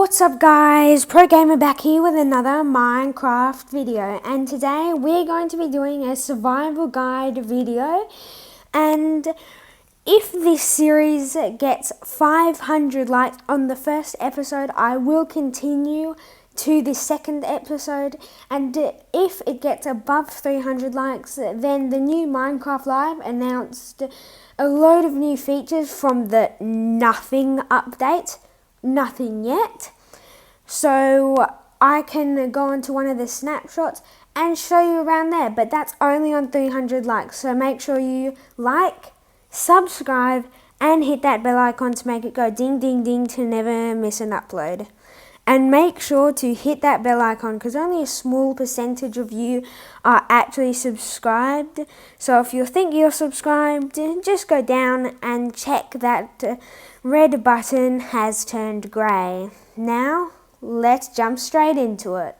What's up guys, Pro Gamer back here with another Minecraft video, and today we're going to be doing a survival guide video. And if this series gets 500 likes on the first episode, I will continue to the second episode, and if it gets above 300 likes, then the new Minecraft Live announced a load of new features from the nothing update. Nothing yet, so I can go into one of the snapshots and show you around there, but that's only on 300 likes, so make sure you like, subscribe and hit that bell icon to make it go ding ding ding to never miss an upload. And make sure to hit that bell icon because only a small percentage of you are actually subscribed. So if you think you're subscribed, just go down and check that red button has turned grey. Now, let's jump straight into it.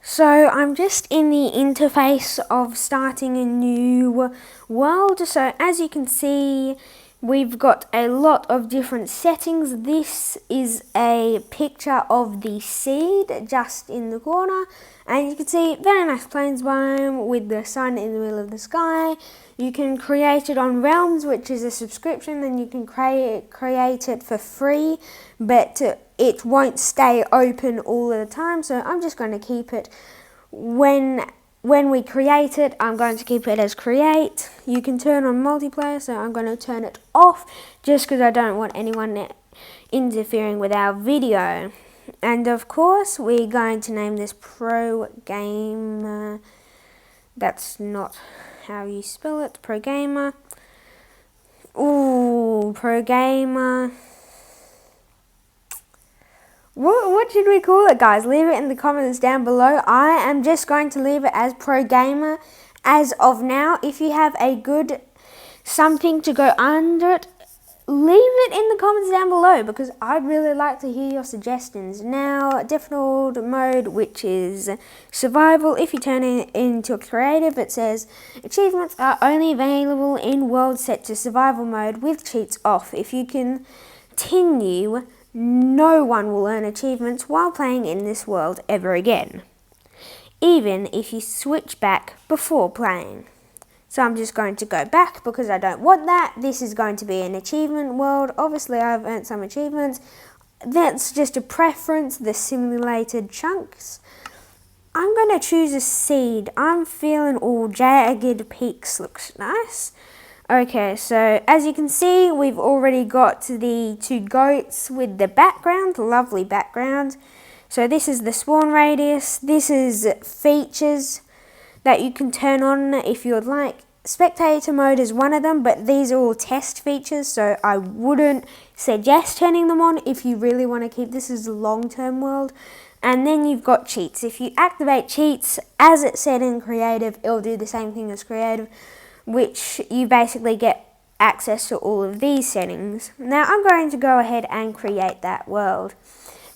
So I'm just in the interface of starting a new world. So as you can see, we've got a lot of different settings. This is a picture of the seed just in the corner. And you can see very nice plains biome with the sun in the middle of the sky. You can create it on Realms, which is a subscription, and you can create it for free, but it won't stay open all the time. So I'm just going to keep it when we create it. I'm going to keep it as create. You can turn on multiplayer, so I'm going to turn it off just because I don't want anyone interfering with our video. And of course, we're going to name this Pro Gamer. That's not how you spell it. Pro Gamer. Ooh, Pro Gamer. What should we call it, guys? Leave it in the comments down below. I am just going to leave it as Pro Gamer as of now. If you have a good something to go under it, leave it in the comments down below because I'd really like to hear your suggestions. Now, default mode, which is survival. If you turn it into creative, it says achievements are only available in worlds set to survival mode with cheats off. If you continue, no one will earn achievements while playing in this world ever again, even if you switch back before playing. So I'm just going to go back because I don't want that. This is going to be an achievement world. Obviously, I've earned some achievements. That's just a preference, the simulated chunks. I'm going to choose a seed. I'm feeling all jagged peaks looks nice. Okay, so as you can see, we've already got the two goats with the background, lovely background. So this is the spawn radius. This is features that you can turn on if you would like. Spectator mode is one of them, but these are all test features, so I wouldn't suggest turning them on if you really want to keep this as a long-term world. And then you've got cheats. If you activate cheats, as it said in creative, it'll do the same thing as creative, which you basically get access to all of these settings. Now I'm going to go ahead and create that world.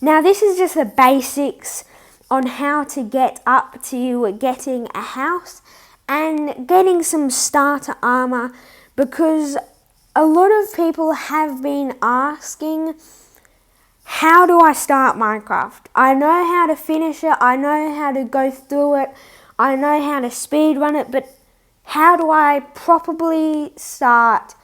Now this is just the basics on how to get up to getting a house and getting some starter armor, because a lot of people have been asking, how do I start Minecraft? I know how to finish it, I know how to go through it, I know how to speedrun it, but how do I properly start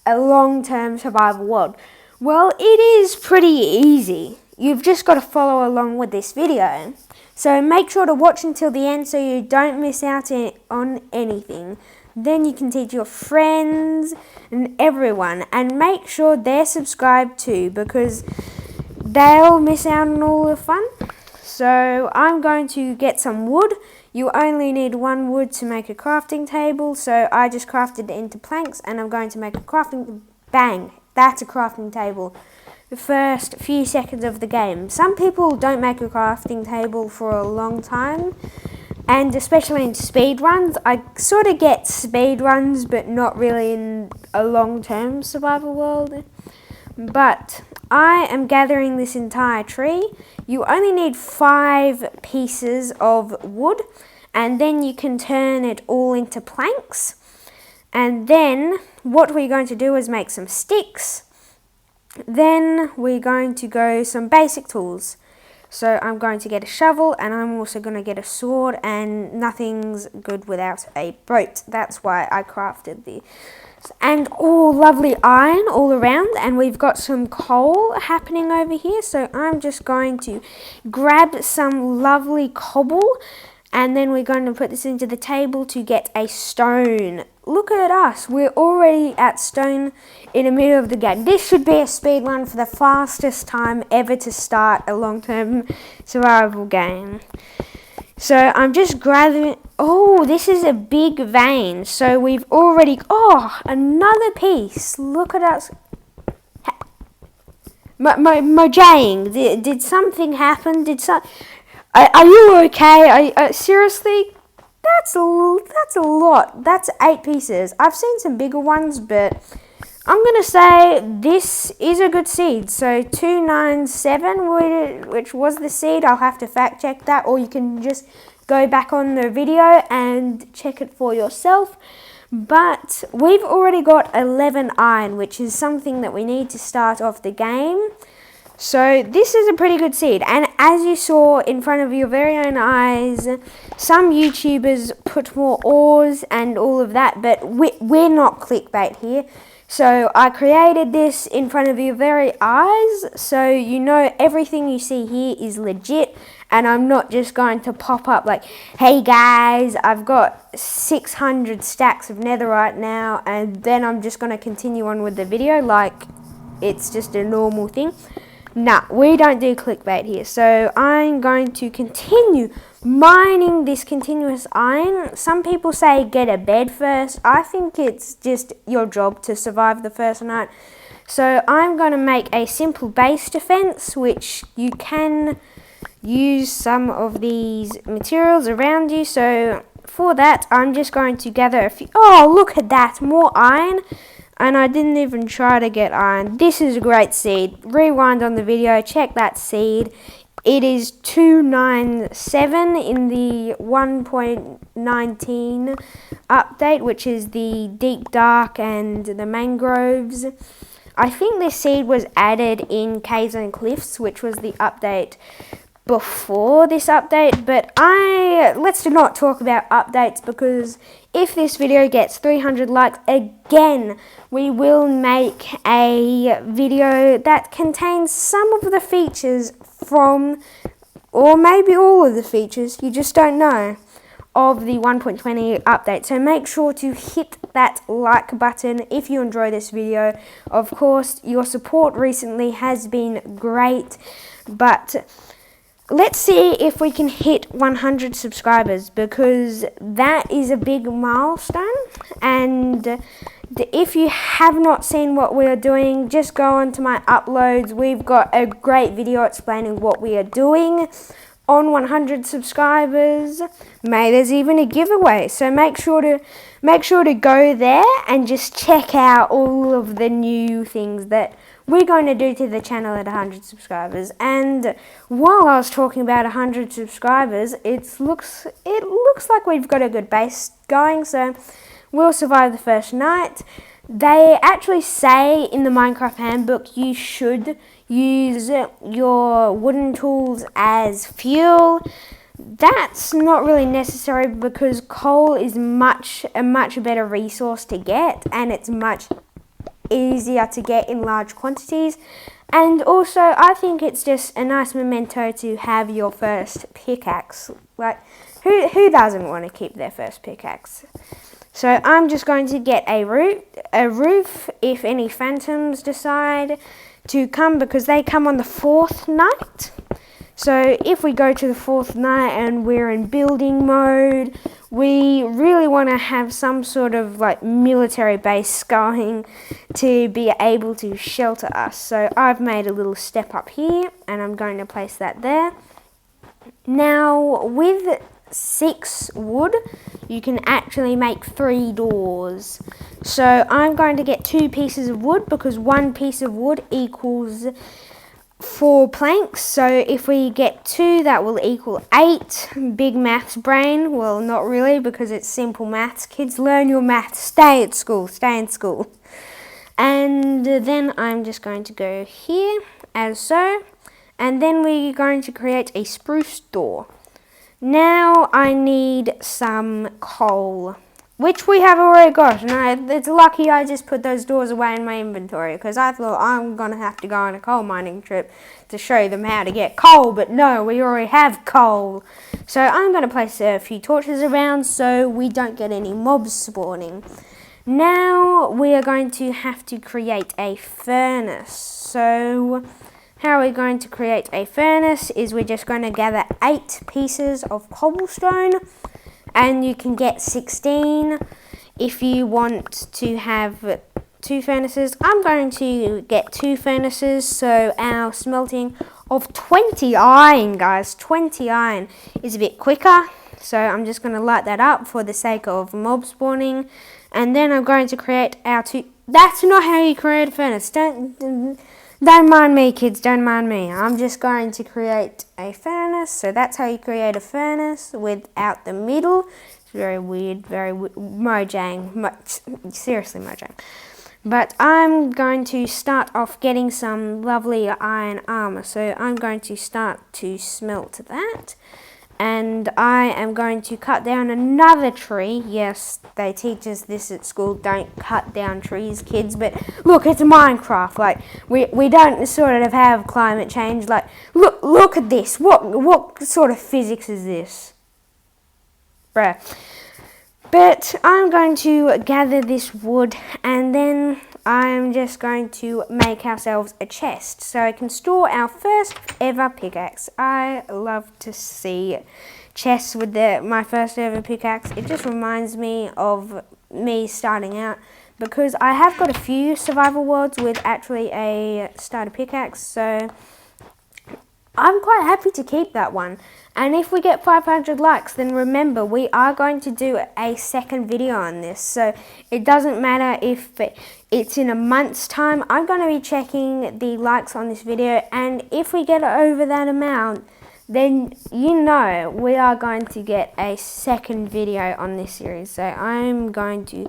a long-term survival world? Well, it is pretty easy. You've just got to follow along with this video. So make sure to watch until the end so you don't miss out on anything. Then you can teach your friends and everyone. And make sure they're subscribed too, because they'll miss out on all the fun. So I'm going to get some wood. You only need one wood to make a crafting table. So I just crafted it into planks and I'm going to make a crafting... Bang! That's a crafting table. The first few seconds of the game. Some people don't make a crafting table for a long time, and especially in speed runs. I sort of get speed runs, but not really in a long-term survival world. But I am gathering this entire tree. You only need 5 pieces of wood, and then you can turn it all into planks. And then what we're going to do is make some sticks. Then we're going to go some basic tools. So I'm going to get a shovel, and I'm also going to get a sword, and nothing's good without a boat. That's why I crafted the... And lovely iron all around, and we've got some coal happening over here. So I'm just going to grab some lovely cobble, and then we're going to put this into the table to get a stone. Look at us, we're already at stone in the middle of the game. This should be a speed run for the fastest time ever to start a long-term survival game. So I'm just grabbing, this is a big vein. So we've already, another piece. Look at us. Mojang, did something happen? Are you okay? Seriously? That's a lot. That's 8 pieces. I've seen some bigger ones, but I'm going to say this is a good seed. So 297, which was the seed. I'll have to fact check that, or you can just go back on the video and check it for yourself. But we've already got 11 iron, which is something that we need to start off the game. So this is a pretty good seed, and as you saw in front of your very own eyes, some YouTubers put more ores and all of that, but we're not clickbait here. So I created this in front of your very eyes, so you know everything you see here is legit, and I'm not just going to pop up like, hey guys, I've got 600 stacks of netherite now, and then I'm just going to continue on with the video like it's just a normal thing. Nah, we don't do clickbait here. So I'm going to continue mining this continuous iron. Some people say get a bed first. I think it's just your job to survive the first night. So I'm going to make a simple base defense, which you can use some of these materials around you. So for that, I'm just going to gather a few. Oh, look at that, more iron. And I didn't even try to get iron. This is a great seed. Rewind on the video, check that seed. It is 297 in the 1.19 update, which is the deep dark and the mangroves. I think this seed was added in Caves and Cliffs, which was the update before this update, but let's not talk about updates, because if this video gets 300 likes again, we will make a video that contains some of the features from, or maybe all of the features, you just don't know, of the 1.20 update. So make sure to hit that like button if you enjoy this video. Of course, your support recently has been great, but let's see if we can hit 100 subscribers, because that is a big milestone. And if you have not seen what we are doing, just go on to my uploads. We've got a great video explaining what we are doing on 100 subscribers. There's even a giveaway, so make sure to go there and just check out all of the new things that we're going to do to the channel at 100 subscribers. And while I was talking about 100 subscribers, it looks like we've got a good base going, so we'll survive the first night. They actually say in the Minecraft handbook you should use your wooden tools as fuel. That's not really necessary, because coal is a much better resource to get, and it's much easier to get in large quantities. And also, I think it's just a nice memento to have your first pickaxe. Like, who doesn't want to keep their first pickaxe? So I'm just going to get a roof if any phantoms decide to come, because they come on the 4th night. So if we go to the 4th night and we're in building mode, we really want to have some sort of like military base going to be able to shelter us. So I've made a little step up here, and I'm going to place that there. Now with 6 wood, you can actually make 3 doors. So I'm going to get 2 pieces of wood, because 1 piece of wood equals 4 planks. So if we get 2, that will equal 8. Big maths brain. Well, not really, because it's simple maths. Kids, learn your maths. Stay at school. Stay in school. And then I'm just going to go here, as so. And then we're going to create a spruce door. Now I need some coal, which we have already got. And it's lucky I just put those doors away in my inventory, because I thought I'm going to have to go on a coal mining trip to show them how to get coal. But no, we already have coal. So I'm going to place a few torches around so we don't get any mobs spawning. Now we are going to have to create a furnace. So how we're going to create a furnace is we're just going to gather 8 pieces of cobblestone, and you can get 16 if you want to have 2 furnaces. I'm going to get 2 furnaces, so our smelting of 20 iron, guys, 20 iron is a bit quicker. So I'm just going to light that up for the sake of mob spawning, and then I'm going to create our 2. That's not how you create a furnace. Don't mind me, kids, don't mind me. I'm just going to create a furnace. So that's how you create a furnace without the middle. It's very weird, very Mojang. Seriously, Mojang. But I'm going to start off getting some lovely iron armour. So I'm going to start to smelt that. And I am going to cut down another tree. Yes, they teach us this at school. Don't cut down trees, kids. But look, it's Minecraft. Like we don't sort of have climate change. Like look at this. What sort of physics is this, bruh? But I'm going to gather this wood, and then I'm just going to make ourselves a chest so I can store our first ever pickaxe. I love to see chests with my first ever pickaxe. It just reminds me of me starting out, because I have got a few survival worlds with actually a starter pickaxe, so I'm quite happy to keep that one. And if we get 500 likes, then remember, we are going to do a second video on this. So it doesn't matter if it's in a month's time. I'm going to be checking the likes on this video. And if we get over that amount, then you know we are going to get a second video on this series. So I'm going to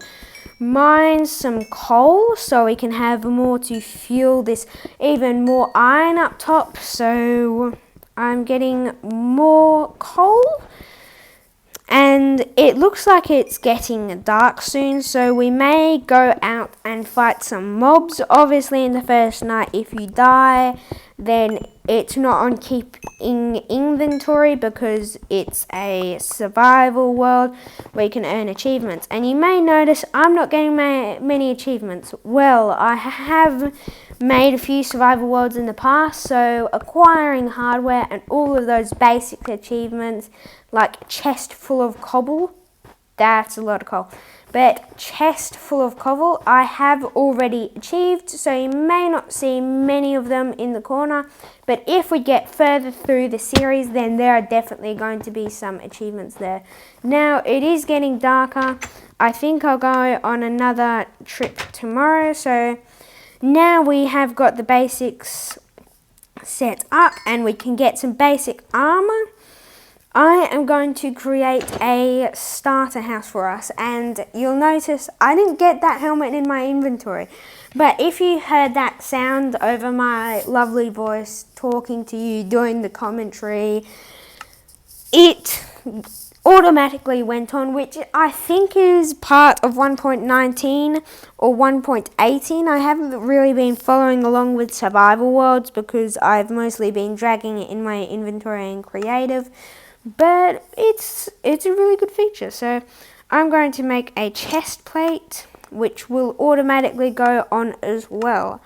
mine some coal so we can have more to fuel this even more iron up top. So I'm getting more coal, and it looks like it's getting dark soon, so we may go out and fight some mobs. Obviously in the first night, if you die, then it's not on keeping inventory, because it's a survival world where you can earn achievements. And you may notice I'm not getting many achievements. Well, I have made a few survival worlds in the past, so acquiring hardware and all of those basic achievements, like chest full of cobble, that's a lot of coal, but chest full of cobble I have already achieved, so you may not see many of them in the corner. But if we get further through the series, then there are definitely going to be some achievements there. Now it is getting darker. I think I'll go on another trip tomorrow, so now we have got the basics set up and we can get some basic armor. I am going to create a starter house for us, and you'll notice I didn't get that helmet in my inventory. But if you heard that sound over my lovely voice talking to you, doing the commentary, it automatically went on, which I think is part of 1.19 or 1.18. I haven't really been following along with survival worlds because I've mostly been dragging it in my inventory and creative, but it's a really good feature. So I'm going to make a chest plate which will automatically go on as well.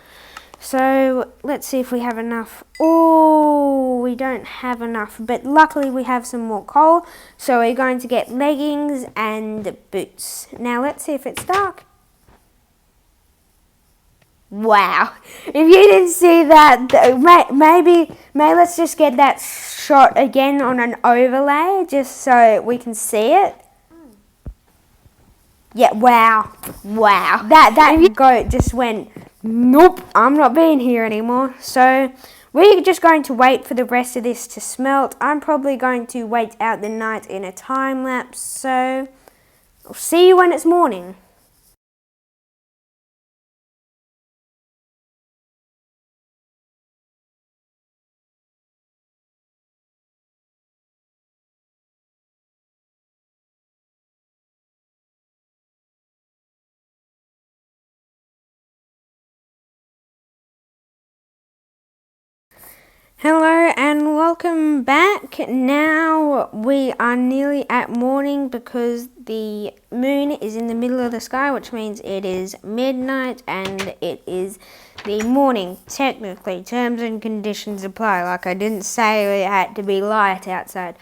So let's see if we have enough. Oh, we don't have enough, but luckily we have some more coal, so we're going to get leggings and boots. Now let's see if it's dark. Wow, if you didn't see that, maybe let's just get that shot again on an overlay just so we can see it. Yeah, wow. That goat just went, nope, I'm not being here anymore. So we're just going to wait for the rest of this to smelt. I'm probably going to wait out the night in a time lapse, so I'll see you when it's morning. Hello and welcome back. Now we are nearly at morning because the moon is in the middle of the sky, which means it is midnight and it is the morning. Technically, terms and conditions apply. Like I didn't say it had to be light outside.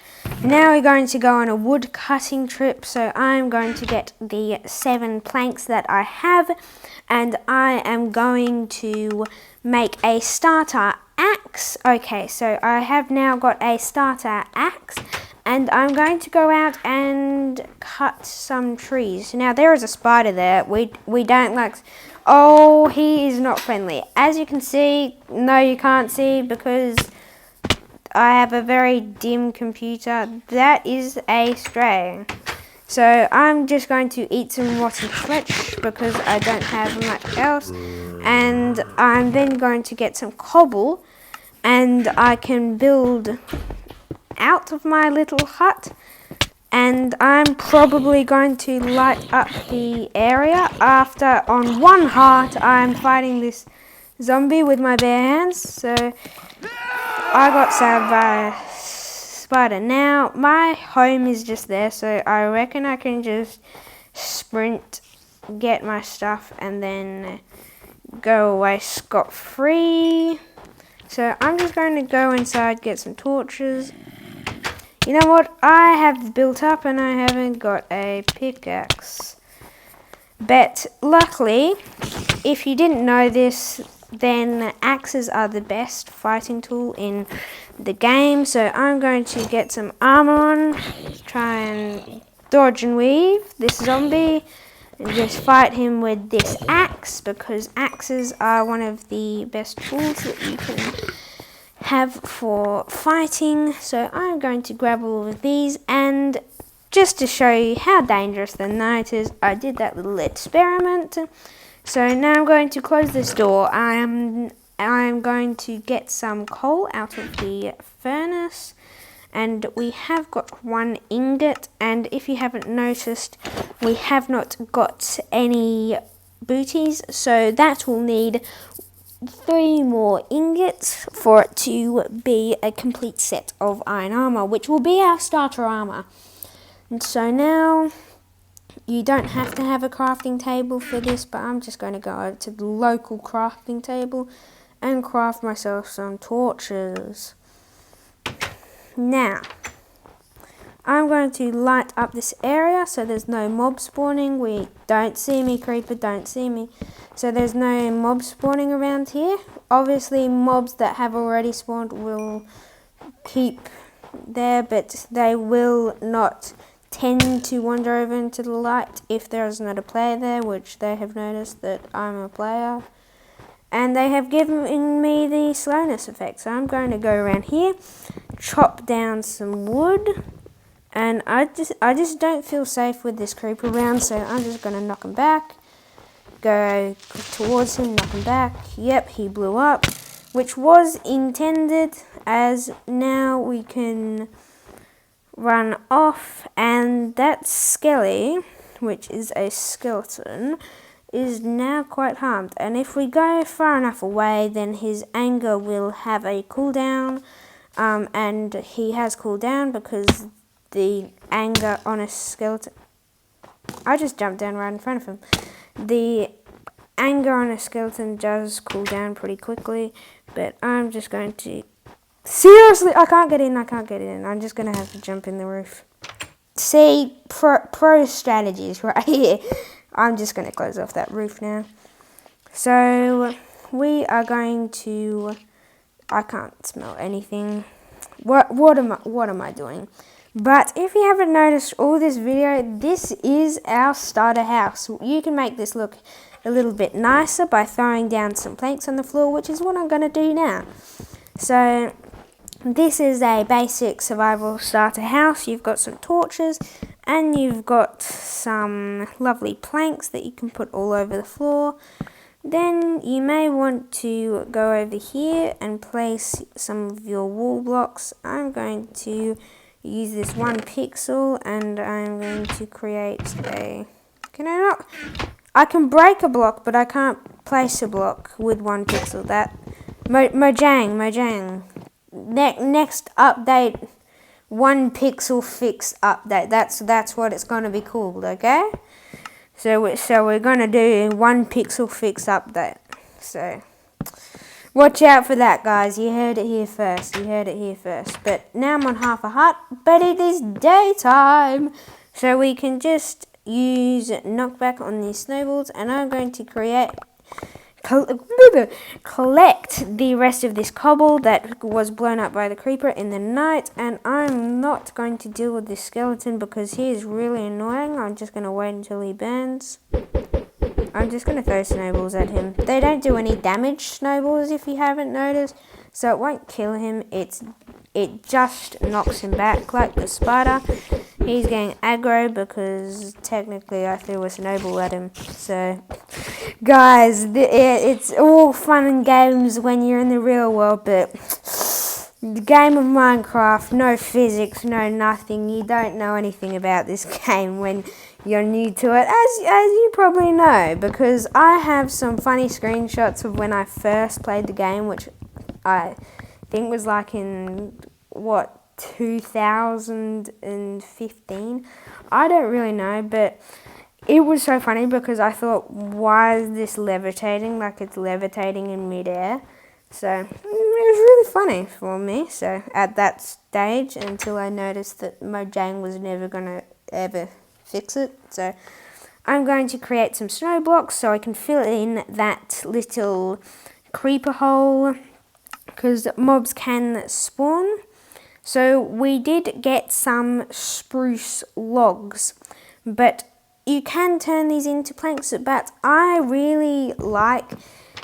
Now we're going to go on a wood cutting trip, so I'm going to get the 7 planks that I have and I am going to make a starter axe. Okay, so I have now got a starter axe and I'm going to go out and cut some trees. Now there is a spider there. We don't like... Oh, he is not friendly. As you can see, no you can't see because I have a very dim computer. That is a stray. So I'm just going to eat some rotten flesh because I don't have much else. And I'm then going to get some cobble and I can build out of my little hut. And I'm probably going to light up the area after on one heart I'm fighting this zombie with my bare hands. So I got stabbed by a spider. Now my home is just there, so I reckon I can just sprint, get my stuff and then go away scot-free. So I'm just going to go inside, get some torches. You know what? I have built up and I haven't got a pickaxe. But luckily, if you didn't know this, then axes are the best fighting tool in the game. So I'm going to get some armour on, try and dodge and weave this zombie, and just fight him with this axe, because axes are one of the best tools that you can have for fighting. So I'm going to grab all of these, and just to show you how dangerous the night is, I did that little experiment. So now I'm going to close this door. I'm going to get some coal out of the furnace, and we have got 1 ingot, and if you haven't noticed, we have not got any booties, so that will need 3 more ingots for it to be a complete set of iron armour, which will be our starter armour. And so now you don't have to have a crafting table for this, but I'm just going to go over to the local crafting table and craft myself some torches. Now, I'm going to light up this area so there's no mob spawning. We don't see me, creeper, don't see me. So there's no mob spawning around here. Obviously, mobs that have already spawned will keep there, but they will not tend to wander over into the light if there is not a player there, which they have noticed that I'm a player. And they have given me the slowness effect. So I'm going to go around here, chop down some wood. And I just don't feel safe with this creeper around, so I'm just going to knock him back. Go towards him, knock him back. Yep, he blew up, which was intended, as now we can run off. And that skelly, which is a skeleton, is now quite harmed. And if we go far enough away, then his anger will have a cooldown. And he has cooldown because the anger on a skeleton... I just jumped down right in front of him. The anger on a skeleton does cool down pretty quickly, but I'm just going to... Seriously, I can't get in. I'm just going to have to jump in the roof. See, pro strategies right here. I'm just going to close off that roof now. So, we are going to... I can't smell anything. What am I doing? But if you haven't noticed all this video, this is our starter house. You can make this look a little bit nicer by throwing down some planks on the floor, which is what I'm going to do now. So this is a basic survival starter house. You've got some torches and you've got some lovely planks that you can put all over the floor. Then you may want to go over here and place some of your wall blocks. I'm going to use this 1 pixel and I'm going to create a... Can I not? I can break a block, but I can't place a block with 1 pixel. That... Mojang. Next update, 1 pixel fix update. That's what it's going to be called, okay? So we're going to do 1 pixel fix update. So watch out for that, guys. You heard it here first. But now I'm on half a heart, but it is daytime. So we can just use knockback on these snowballs, and I'm going to collect the rest of this cobble that was blown up by the creeper in the night. And I'm not going to deal with this skeleton because he is really annoying. I'm just going to wait until he burns. I'm just going to throw snowballs at him. They don't do any damage, snowballs, if you haven't noticed, so it won't kill him. It just knocks him back like the spider. He's getting aggro because technically I threw a snowball at him. So guys, it's all fun and games when you're in the real world, but the game of Minecraft, no physics, no nothing. You don't know anything about this game when you're new to it, as you probably know, because I have some funny screenshots of when I first played the game, which I think was like in, 2015? I don't really know, but it was so funny because I thought, why is this levitating? Like it's levitating in midair. So it was really funny for me. So at that stage, until I noticed that Mojang was never going to ever fix it. So I'm going to create some snow blocks so I can fill in that little creeper hole because mobs can spawn. So we did get some spruce logs, but you can turn these into planks, but I really like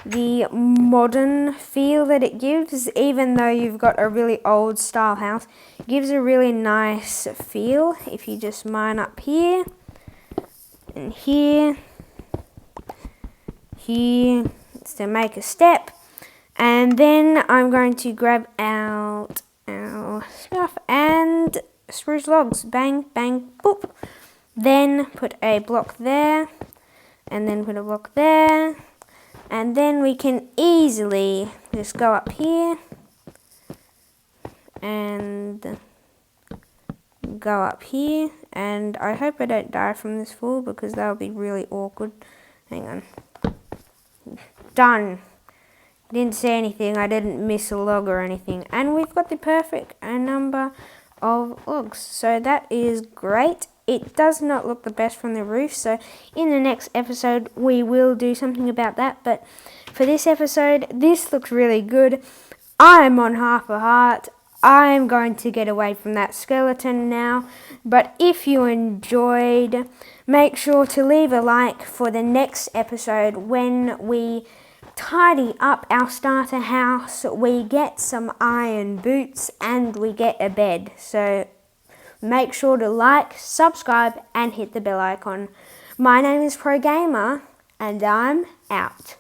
the modern feel that it gives. Even though you've got a really old style house, it gives a really nice feel. If you just mine up here and here to make a step, and then I'm going to grab out our stuff and spruce logs, bang bang boop, then put a block there and then put a block there, and then we can easily just go up here and go up here, and I hope I don't die from this fall because that would be really awkward. Hang on. Done. Didn't say anything, I didn't miss a log or anything, and we've got the perfect number of logs, so that is great. It does not look the best from the roof, so in the next episode we will do something about that, but for this episode this looks really good. I'm on half a heart. I'm going to get away from that skeleton now, but if you enjoyed, make sure to leave a like for the next episode when we tidy up our starter house, we get some iron boots and we get a bed. So make sure to like, subscribe and hit the bell icon. My name is Pro Gamer and I'm out.